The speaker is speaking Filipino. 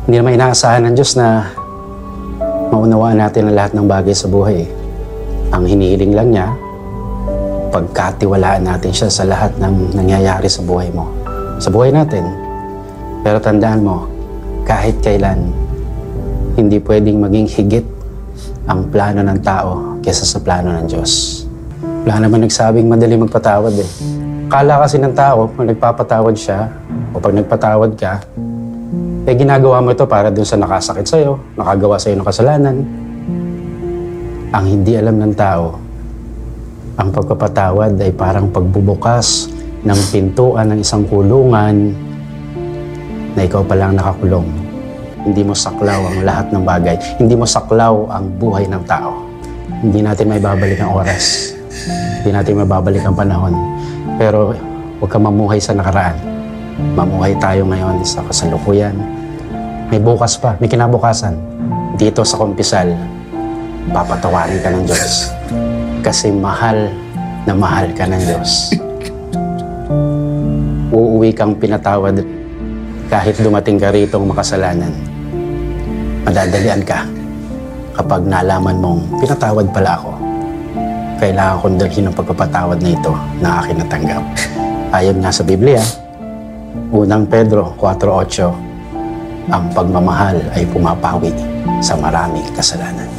Hindi naman inaasahan ng Diyos na maunawaan natin ang lahat ng bagay sa buhay. Ang hinihiling lang niya, pagkatiwalaan natin siya sa lahat ng nangyayari sa buhay mo. Sa buhay natin. Pero tandaan mo, kahit kailan, hindi pwedeng maging higit ang plano ng tao kaysa sa plano ng Diyos. Wala naman nagsabing madali magpatawad eh. Kala kasi ng tao, pag nagpapatawad siya, o pag nagpatawad ka, eh ginagawa mo ito para dun sa nakasakit sa'yo, nakagawa sa'yo ng kasalanan. Ang hindi alam ng tao, ang pagpapatawad ay parang pagbubukas ng pintuan ng isang kulungan na ikaw pa lang nakakulong. Hindi mo saklaw ang lahat ng bagay. Hindi mo saklaw ang buhay ng tao. Hindi natin may babalik ang oras. Hindi natin mababalik ang panahon. Pero huwag kang mamuhay sa nakaraan. Mamuhay tayo ngayon sa kasalukuyan. May bukas pa, may kinabukasan. Dito sa kumpisal, papatawarin ka ng Diyos. Kasi mahal na mahal ka ng Diyos. Uuwi kang pinatawad kahit dumating ka ritong makasalanan. Madadalian ka kapag nalaman mong pinatawad pala ako. Kailangan kong dalhin ang pagpapatawad na ito na akin natanggap. Ayon nga sa Biblia, 1 Pedro 4:8, ang pagmamahal ay pumapawi sa maraming kasalanan.